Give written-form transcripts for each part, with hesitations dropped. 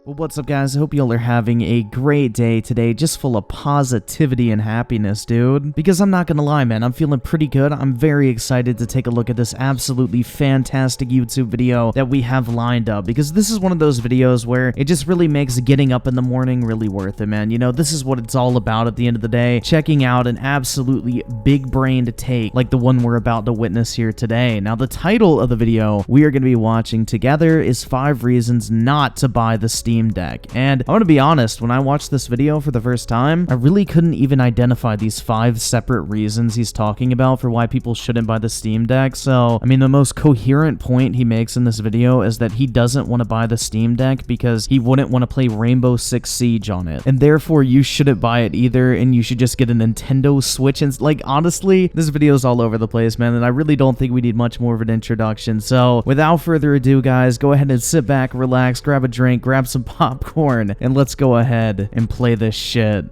Well, what's up, guys? I hope y'all are having a great day today, just full of positivity and happiness, dude. Because I'm not gonna lie, man, I'm feeling pretty good. I'm very excited to take a look at this absolutely fantastic YouTube video that we have lined up, because this is one of those videos where it just really makes getting up in the morning really worth it, man. You know, this is what it's all about at the end of the day, checking out an absolutely big-brained take like the one we're about to witness here today. Now, the title of the video we are going to be watching together is 5 reasons not to buy the Steam Deck. And I'm gonna be honest, when I watched this video for the first time, I really couldn't even identify these 5 separate reasons he's talking about for why people shouldn't buy the Steam Deck. So, I mean, the most coherent point he makes in this video is that he doesn't want to buy the Steam Deck because he wouldn't want to play Rainbow Six Siege on it. And therefore, you shouldn't buy it either, and you should just get a Nintendo Switch. And, like, honestly, this video's all over the place, man, and I really don't think we need much more of an introduction. So, without further ado, guys, go ahead and sit back, relax, grab a drink, grab some popcorn, and let's go ahead and play this shit.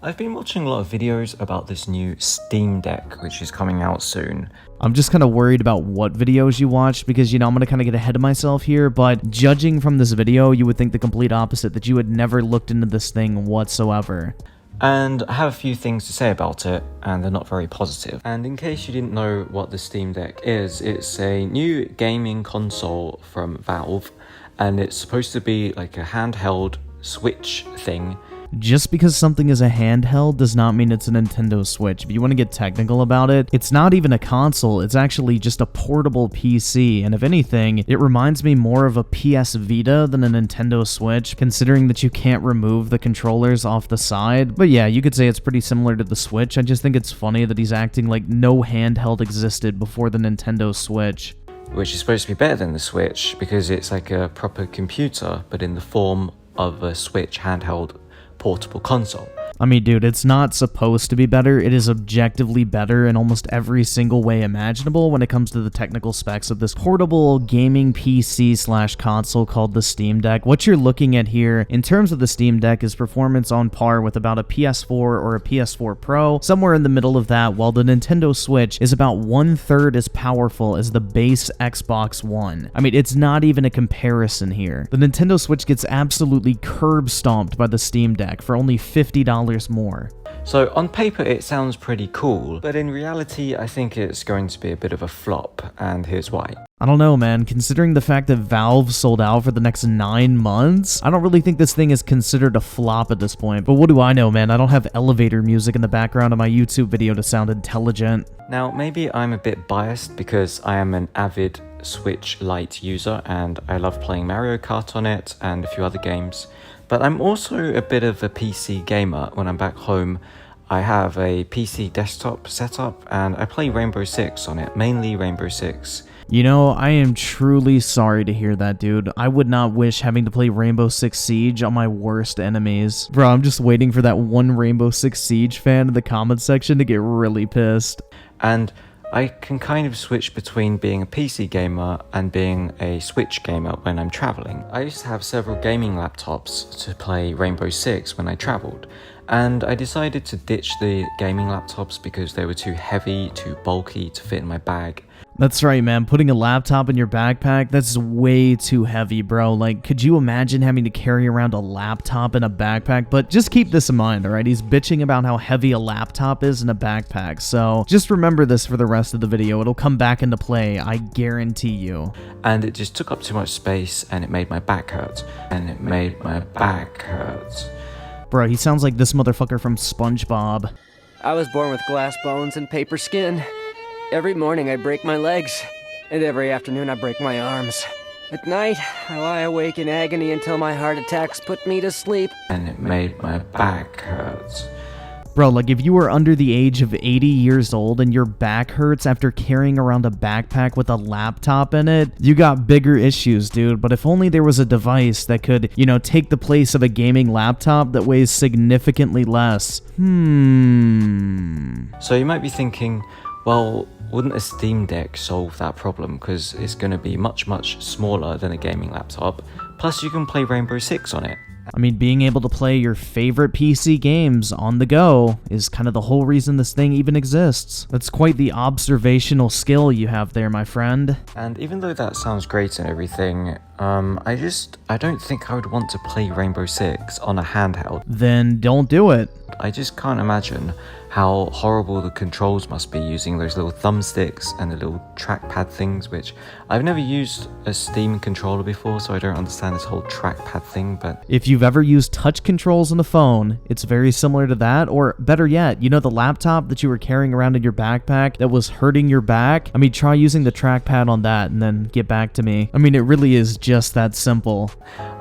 I've been watching a lot of videos about this new Steam Deck, which is coming out soon. I'm just kind of worried about what videos you watched because, you know, I'm going to kind of get ahead of myself here, but judging from this video, you would think the complete opposite, that you had never looked into this thing whatsoever. And I have a few things to say about it, and they're not very positive. And in case you didn't know what the Steam Deck is, it's a new gaming console from Valve, and it's supposed to be like a handheld Switch thing. Just because something is a handheld does not mean it's a Nintendo Switch. If you want to get technical about it, it's not even a console, it's actually just a portable PC, and if anything, it reminds me more of a PS Vita than a Nintendo Switch, considering that you can't remove the controllers off the side. But yeah, you could say it's pretty similar to the Switch. I just think it's funny that he's acting like no handheld existed before the Nintendo Switch. Which is supposed to be better than the Switch, because it's like a proper computer, but in the form of a Switch handheld portable console. I mean, dude, it's not supposed to be better. It is objectively better in almost every single way imaginable when it comes to the technical specs of this portable gaming PC/console called the Steam Deck. What you're looking at here in terms of the Steam Deck is performance on par with about a PS4 or a PS4 Pro, somewhere in the middle of that, while the Nintendo Switch is about 1/3 as powerful as the base Xbox One. I mean, it's not even a comparison here. The Nintendo Switch gets absolutely curb stomped by the Steam Deck for only $50 more. So on paper it sounds pretty cool, but in reality I think it's going to be a bit of a flop, and here's why. I don't know, man. Considering the fact that Valve sold out for the next 9 months, I don't really think this thing is considered a flop at this point. But what do I know, man? I don't have elevator music in the background of my YouTube video to sound intelligent. Now, maybe I'm a bit biased because I am an avid Switch Lite user and I love playing Mario Kart on it and a few other games. But I'm also a bit of a PC gamer. When I'm back home, I have a PC desktop setup and I play Rainbow Six on it, mainly Rainbow Six. You know, I am truly sorry to hear that, dude. I would not wish having to play Rainbow Six Siege on my worst enemies. Bro, I'm just waiting for that one Rainbow Six Siege fan in the comment section to get really pissed. And I can kind of switch between being a PC gamer and being a Switch gamer when I'm traveling. I used to have several gaming laptops to play Rainbow Six when I traveled, and I decided to ditch the gaming laptops because they were too heavy, too bulky to fit in my bag. That's right, man. Putting a laptop in your backpack, that's way too heavy, bro. Like, could you imagine having to carry around a laptop in a backpack? But just keep this in mind, alright? He's bitching about how heavy a laptop is in a backpack. So just remember this for the rest of the video. It'll come back into play, I guarantee you. And it just took up too much space and it made my back hurt. Bro, he sounds like this motherfucker from SpongeBob. I was born with glass bones and paper skin. Every morning I break my legs, and every afternoon I break my arms. At night, I lie awake in agony until my heart attacks put me to sleep. And it made my back hurt. Bro, like if you were under the age of 80 years old and your back hurts after carrying around a backpack with a laptop in it, you got bigger issues, dude. But if only there was a device that could, you know, take the place of a gaming laptop that weighs significantly less. So you might be thinking, well, wouldn't a Steam Deck solve that problem? Because it's going to be much, much smaller than a gaming laptop. Plus, you can play Rainbow Six on it. I mean, being able to play your favorite PC games on the go is kind of the whole reason this thing even exists. That's quite the observational skill you have there, my friend. And even though that sounds great and everything, I don't think I would want to play Rainbow Six on a handheld. Then don't do it. I just can't imagine how horrible the controls must be using those little thumbsticks and the little trackpad things, which I've never used a Steam controller before, so I don't understand this whole trackpad thing, but... If you've ever used touch controls on the phone, it's very similar to that, or better yet, you know the laptop that you were carrying around in your backpack that was hurting your back? I mean, try using the trackpad on that and then get back to me. I mean, it really is just that simple.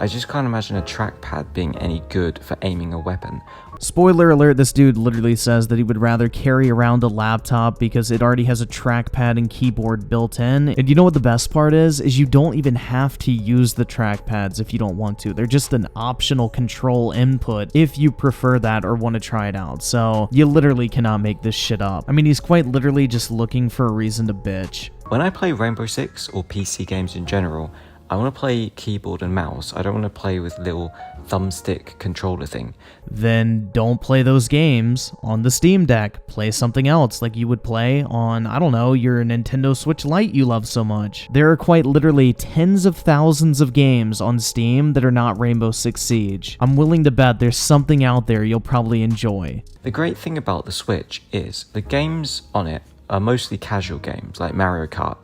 I just can't imagine a trackpad being any good for aiming a weapon. Spoiler alert, this dude literally says that he would rather carry around a laptop because it already has a trackpad and keyboard built in. And you know what the best part is you don't even have to use the trackpads if you don't want to. They're just an optional control input if you prefer that or want to try it out. So you literally cannot make this shit up. I mean, he's quite literally just looking for a reason to bitch. When I play Rainbow Six or PC games in general, I want to play keyboard and mouse. I don't want to play with little thumbstick controller thing. Then don't play those games on the Steam Deck. Play something else like you would play on, I don't know, your Nintendo Switch Lite you love so much. There are quite literally tens of thousands of games on Steam that are not Rainbow Six Siege. I'm willing to bet there's something out there you'll probably enjoy. The great thing about the Switch is the games on it are mostly casual games like Mario Kart.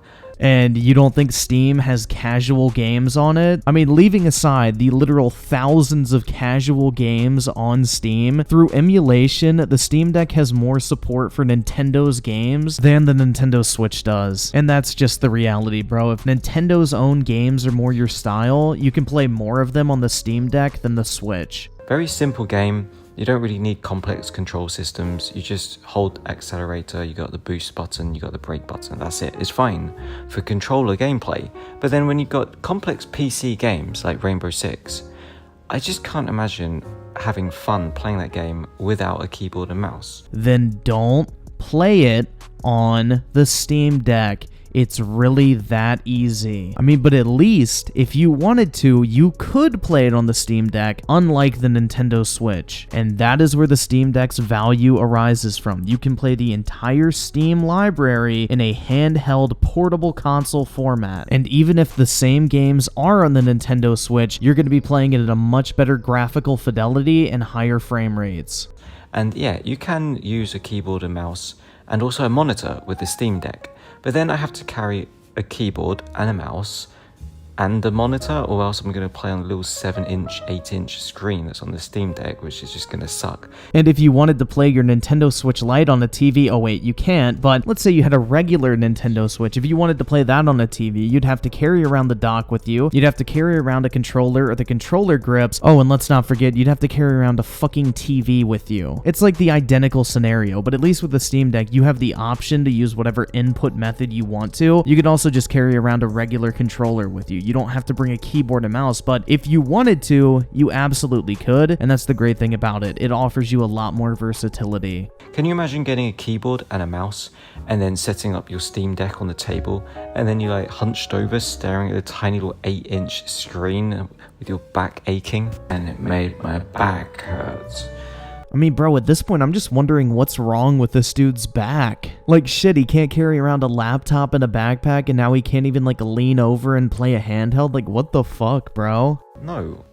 And you don't think Steam has casual games on it? I mean, leaving aside the literal thousands of casual games on Steam, through emulation, the Steam Deck has more support for Nintendo's games than the Nintendo Switch does. And that's just the reality, bro. If Nintendo's own games are more your style, you can play more of them on the Steam Deck than the Switch. Very simple game. You don't really need complex control systems. You just hold accelerator, you got the boost button, you got the brake button, that's it. It's fine for controller gameplay. But then when you've got complex PC games like Rainbow Six, I just can't imagine having fun playing that game without a keyboard and mouse. Then don't play it on the Steam Deck. It's really that easy. I mean, but at least, if you wanted to, you could play it on the Steam Deck, unlike the Nintendo Switch. And that is where the Steam Deck's value arises from. You can play the entire Steam library in a handheld portable console format. And even if the same games are on the Nintendo Switch, you're going to be playing it at a much better graphical fidelity and higher frame rates. And yeah, you can use a keyboard and mouse and also a monitor with the Steam Deck. But then I have to carry a keyboard and a mouse and a monitor, or else I'm going to play on a little 7-inch, 8-inch screen that's on the Steam Deck, which is just going to suck. And if you wanted to play your Nintendo Switch Lite on a TV, oh wait, you can't, but let's say you had a regular Nintendo Switch. If you wanted to play that on a TV, you'd have to carry around the dock with you, you'd have to carry around a controller or the controller grips, oh, and let's not forget, you'd have to carry around a fucking TV with you. It's like the identical scenario, but at least with the Steam Deck, you have the option to use whatever input method you want to. You could also just carry around a regular controller with you. You don't have to bring a keyboard and mouse, but if you wanted to, you absolutely could, and that's the great thing about it. It offers you a lot more versatility. Can you imagine getting a keyboard and a mouse and then setting up your Steam Deck on the table, and then you're like hunched over staring at a tiny little 8-inch screen with your back aching? And it made my back hurt. I mean, bro, at this point, I'm just wondering what's wrong with this dude's back. Like, shit, he can't carry around a laptop and a backpack, and now he can't even, like, lean over and play a handheld? Like, what the fuck, bro? No.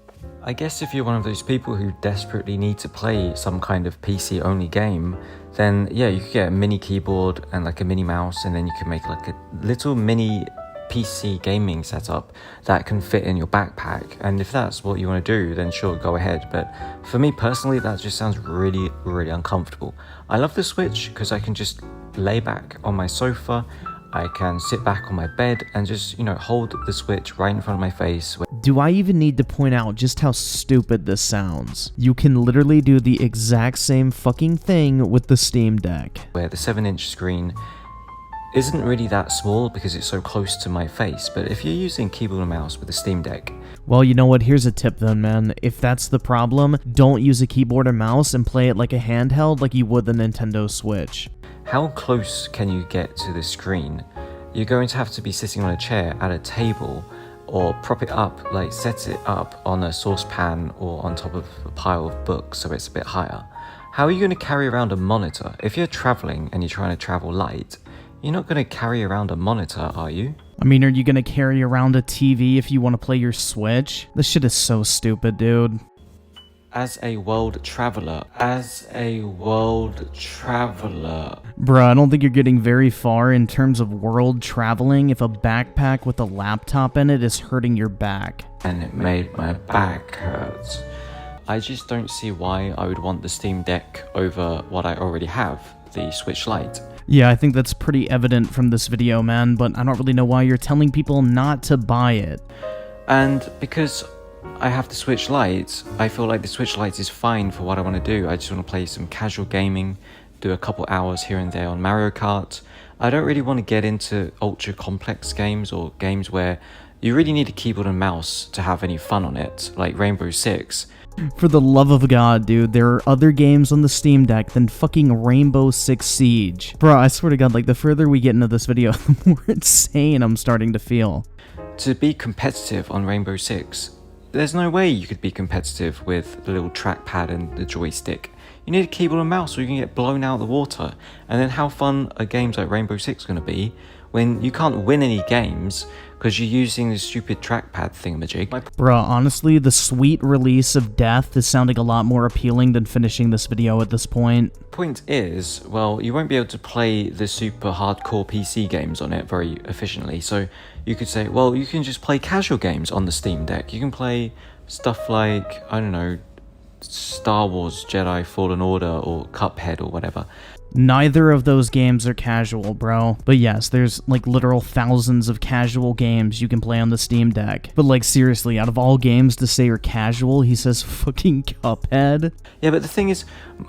I guess if you're one of those people who desperately need to play some kind of PC-only game, then, yeah, you could get a mini keyboard and, like, a mini mouse, and then you can make, like, a little mini PC gaming setup that can fit in your backpack. And if that's what you want to do, then sure, go ahead. But for me personally, that just sounds really, really uncomfortable. I love the Switch because I can just lay back on my sofa, I can sit back on my bed and just, you know, hold the Switch right in front of my face. Do I even need to point out just how stupid this sounds? You can literally do the exact same fucking thing with the Steam Deck, where the 7-inch screen isn't really that small because it's so close to my face. But if you're using keyboard and mouse with the Steam Deck, well, you know what? Here's a tip then, man. If that's the problem, don't use a keyboard and mouse and play it like a handheld like you would the Nintendo Switch. How close can you get to the screen? You're going to have to be sitting on a chair at a table, or prop it up, like set it up on a saucepan or on top of a pile of books so it's a bit higher. How are you going to carry around a monitor? If you're traveling and you're trying to travel light, you're not going to carry around a monitor, are you? I mean, are you gonna carry around a TV if you want to play your Switch? This shit is so stupid, dude. As a world traveler, Bruh, I don't think you're getting very far in terms of world traveling if a backpack with a laptop in it is hurting your back. and it made my back hurt. I just don't see why I would want the Steam Deck over what I already have, the Switch Lite. Yeah, I think that's pretty evident from this video, man, but I don't really know why you're telling people not to buy it. And because I have the Switch Lite, I feel like the Switch Lite is fine for what I want to do. I just want to play some casual gaming, do a couple hours here and there on Mario Kart. I don't really want to get into ultra complex games or games where you really need a keyboard and mouse to have any fun on it, like Rainbow Six. For the love of God, dude, there are other games on the Steam Deck than fucking Rainbow Six Siege. Bro, I swear to God, like, the further we get into this video, the more insane I'm starting to feel. To be competitive on Rainbow Six, there's no way you could be competitive with the little trackpad and the joystick. You need a keyboard and mouse or you can get blown out of the water. And then how fun are games like Rainbow Six going to be when you can't win any games because you're using this stupid trackpad thingamajig? Bruh, honestly, the sweet release of death is sounding a lot more appealing than finishing this video at this point. Point is, well, you won't be able to play the super hardcore PC games on it very efficiently. So you could say, well, you can just play casual games on the Steam Deck. You can play stuff like, I don't know, Star Wars Jedi Fallen Order or Cuphead or whatever. Neither of those games are casual, bro. But yes, there's like literal thousands of casual games you can play on the Steam Deck. But like seriously, out of all games to say are casual, he says fucking Cuphead. Yeah, but the thing is,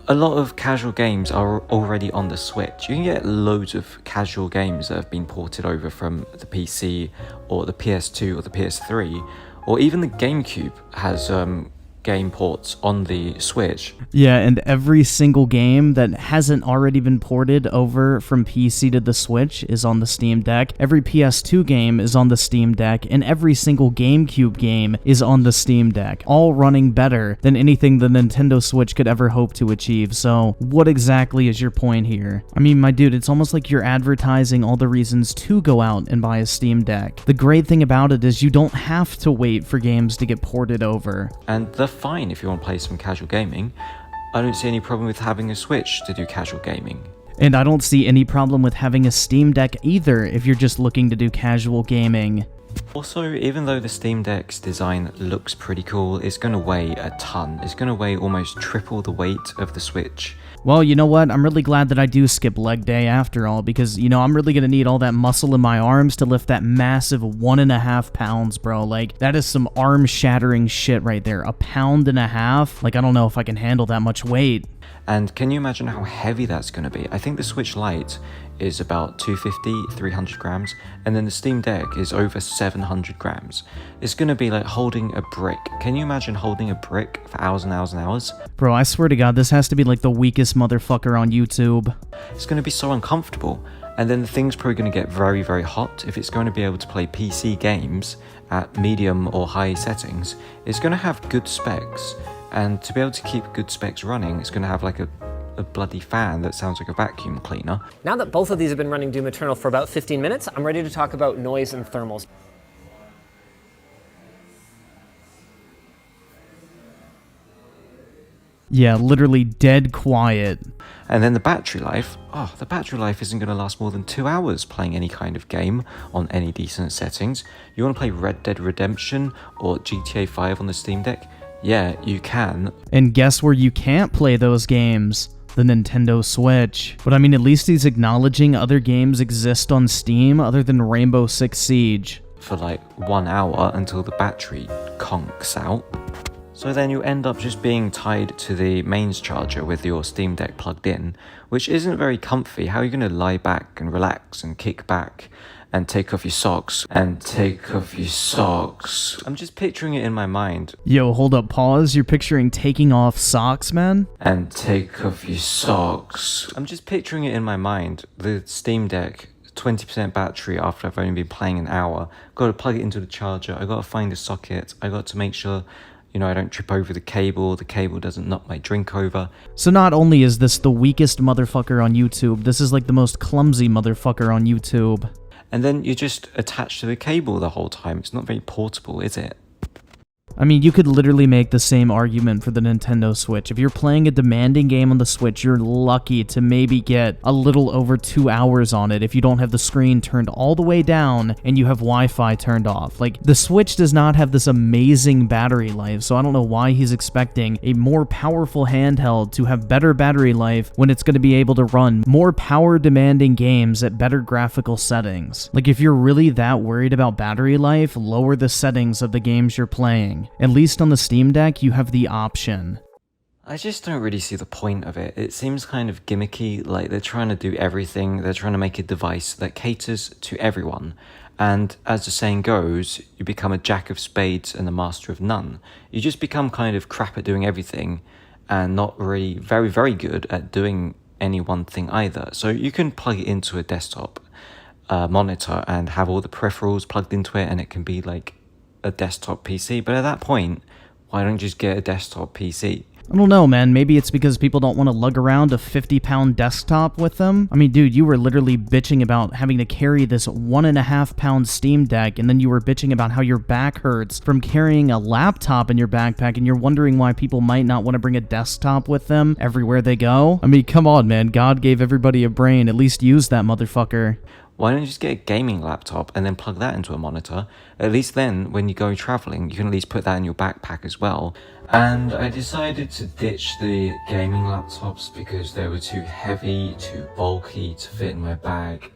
a lot of casual games are already on the Switch. You can get loads of casual games that have been ported over from the PC or the PS2 or the PS3, or even the GameCube has game ports on the Switch. Yeah, and every single game that hasn't already been ported over from PC to the Switch is on the Steam Deck. Every PS2 game is on the Steam Deck, and every single GameCube game is on the Steam Deck, all running better than anything the Nintendo Switch could ever hope to achieve. So what exactly is your point here? I mean, my dude, it's almost like you're advertising all the reasons to go out and buy a Steam Deck. The great thing about it is you don't have to wait for games to get ported over. And they're fine if you want to play some casual gaming. I don't see any problem with having a Switch to do casual gaming. And I don't see any problem with having a Steam Deck either if you're just looking to do casual gaming. Also, even though the Steam Deck's design looks pretty cool, it's going to weigh a ton. It's going to weigh almost triple the weight of the Switch. Well, you know what? I'm really glad that I do skip leg day after all, because, you know, I'm really going to need all that muscle in my arms to lift that massive 1.5 pounds, bro. Like, that is some arm-shattering shit right there. 1.5 pounds? Like, I don't know if I can handle that much weight. And can you imagine how heavy that's going to be? I think the Switch Lite is about 250, 300 grams, and then the Steam Deck is over 700 grams. It's going to be like holding a brick. Can you imagine holding a brick for hours and hours and hours? Bro, I swear to God, this has to be like the weakest motherfucker on YouTube. It's going to be so uncomfortable. And then the thing's probably going to get very, very hot. If it's going to be able to play PC games at medium or high settings, it's going to have good specs. And to be able to keep good specs running, it's going to have like a bloody fan that sounds like a vacuum cleaner. Now that both of these have been running Doom Eternal for about 15 minutes, I'm ready to talk about noise and thermals. Yeah, literally dead quiet. And then the battery life, the battery life isn't going to last more than 2 hours playing any kind of game on any decent settings. You want to play Red Dead Redemption or GTA 5 on the Steam Deck? Yeah, you can. And guess where you can't play those games? The Nintendo Switch. But I mean, at least he's acknowledging other games exist on Steam other than Rainbow Six Siege. For like 1 hour until the battery conks out. So then you end up just being tied to the mains charger with your Steam Deck plugged in, which isn't very comfy. How are you going to lie back and relax and kick back and take off your socks? I'm just picturing it in my mind. Yo, hold up, pause. You're picturing taking off socks, man? And take off your socks. I'm just picturing it in my mind. The Steam Deck, 20% battery after I've only been playing an hour. Got to plug it into the charger. I got to find a socket. I got to make sure, you know, I don't trip over the cable doesn't knock my drink over. So not only is this the weakest motherfucker on YouTube, this is like the most clumsy motherfucker on YouTube. and then you're just attached to the cable the whole time. It's not very portable, is it? I mean, you could literally make the same argument for the Nintendo Switch. If you're playing a demanding game on the Switch, you're lucky to maybe get a little over 2 hours on it if you don't have the screen turned all the way down and you have Wi-Fi turned off. Like, the Switch does not have this amazing battery life, so I don't know why he's expecting a more powerful handheld to have better battery life when it's going to be able to run more power-demanding games at better graphical settings. Like, if you're really that worried about battery life, lower the settings of the games you're playing. At least on the Steam Deck, you have the option. I just don't really see the point of it. It seems kind of gimmicky, like they're trying to do everything. They're trying to make a device that caters to everyone. And as the saying goes, you become a jack of spades and a master of none. You just become kind of crap at doing everything and not really very, very good at doing any one thing either. So you can plug it into a desktop monitor and have all the peripherals plugged into it, and it can be like a desktop PC, but at that point, why don't you just get a desktop PC? I don't know, man. Maybe it's because people don't want to lug around a 50-pound desktop with them. I mean, dude, you were literally bitching about having to carry this 1.5-pound Steam Deck, and then you were bitching about how your back hurts from carrying a laptop in your backpack, and you're wondering why people might not want to bring a desktop with them everywhere they go. I mean, come on, man. God gave everybody a brain. At least use that motherfucker. Why don't you just get a gaming laptop and then plug that into a monitor? At least then, when you go traveling, you can at least put that in your backpack as well. And I decided to ditch the gaming laptops because they were too heavy, too bulky to fit in my bag.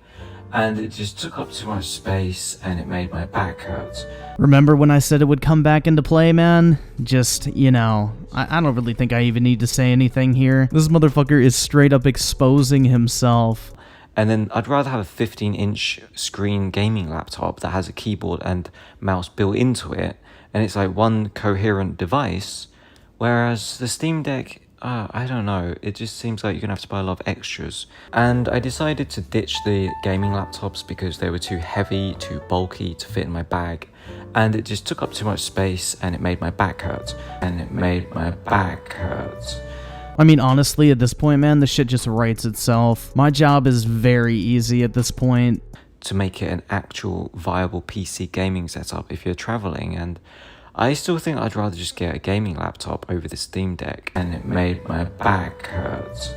And it just took up too much space and it made my back hurt. Remember when I said it would come back into play, man? Just, you know, I don't really think I even need to say anything here. This motherfucker is straight up exposing himself. And then I'd rather have a 15-inch screen gaming laptop that has a keyboard and mouse built into it, and it's like one coherent device, whereas the Steam Deck, I don't know, it just seems like you're gonna have to buy a lot of extras. And I decided to ditch the gaming laptops because they were too heavy, too bulky to fit in my bag, and it just took up too much space and it made my back hurt. I mean, honestly, at this point, man, the shit just writes itself. My job is very easy at this point. To make it an actual viable PC gaming setup if you're traveling, and I still think I'd rather just get a gaming laptop over the Steam Deck, and it made my back hurt.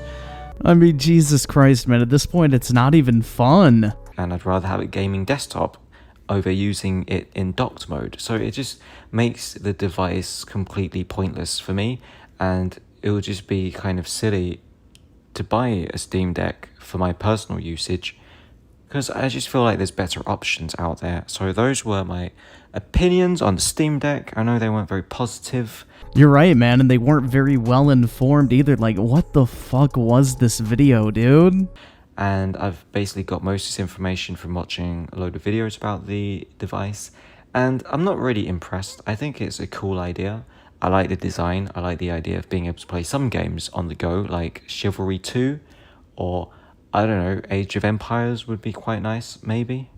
I mean, Jesus Christ, man, at this point, it's not even fun. And I'd rather have a gaming desktop over using it in docked mode. So it just makes the device completely pointless for me, and it would just be kind of silly to buy a Steam Deck for my personal usage, because I just feel like there's better options out there. So those were my opinions on the Steam Deck. I know they weren't very positive. You're right, man, and they weren't very well informed either. Like, what the fuck was this video, dude? And I've basically got most of this information from watching a load of videos about the device, and I'm not really impressed. I think it's a cool idea. I like the design. I like the idea of being able to play some games on the go, like Chivalry 2, or, I don't know, Age of Empires would be quite nice, maybe.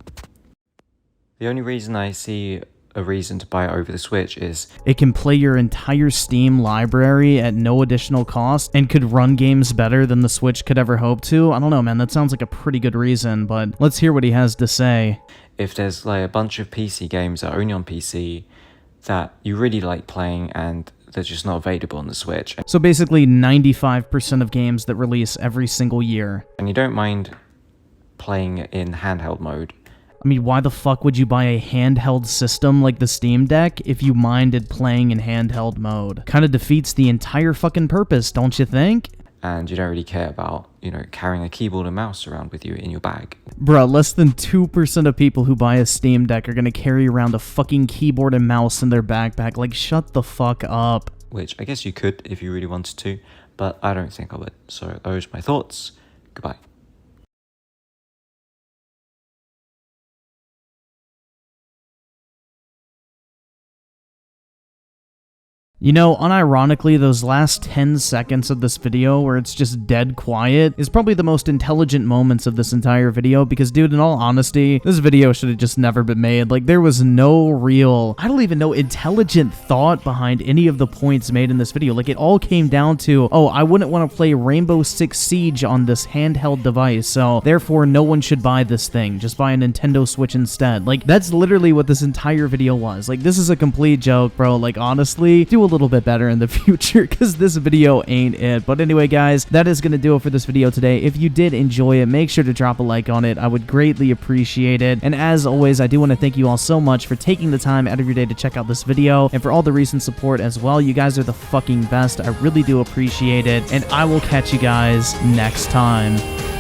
The only reason I see a reason to buy it over the Switch is it can play your entire Steam library at no additional cost and could run games better than the Switch could ever hope to. I don't know, man, that sounds like a pretty good reason, but let's hear what he has to say. If there's like a bunch of PC games that are only on PC that you really like playing and they're just not available on the Switch. So basically 95% of games that release every single year. And you don't mind playing in handheld mode. I mean, why the fuck would you buy a handheld system like the Steam Deck if you minded playing in handheld mode? Kinda defeats the entire fucking purpose, don't you think? And you don't really care about, you know, carrying a keyboard and mouse around with you in your bag. Bruh, less than 2% of people who buy a Steam Deck are gonna carry around a fucking keyboard and mouse in their backpack. Like, shut the fuck up. Which I guess you could if you really wanted to, but I don't think I would. So those are my thoughts. Goodbye. You know, unironically, those last 10 seconds of this video where it's just dead quiet is probably the most intelligent moments of this entire video because, dude, in all honesty, this video should have just never been made. Like, there was no real, I don't even know, intelligent thought behind any of the points made in this video. Like, it all came down to, oh, I wouldn't want to play Rainbow Six Siege on this handheld device, so therefore no one should buy this thing. Just buy a Nintendo Switch instead. Like, that's literally what this entire video was. Like, this is a complete joke, bro. Like, honestly, do a little bit better in the future because this video ain't it. But anyway, guys, that is going to do it for this video today. If you did enjoy it, make sure to drop a like on it. I would greatly appreciate it. And as always, I do want to thank you all so much for taking the time out of your day to check out this video and for all the recent support as well. You guys are the fucking best. I really do appreciate it. And I will catch you guys next time.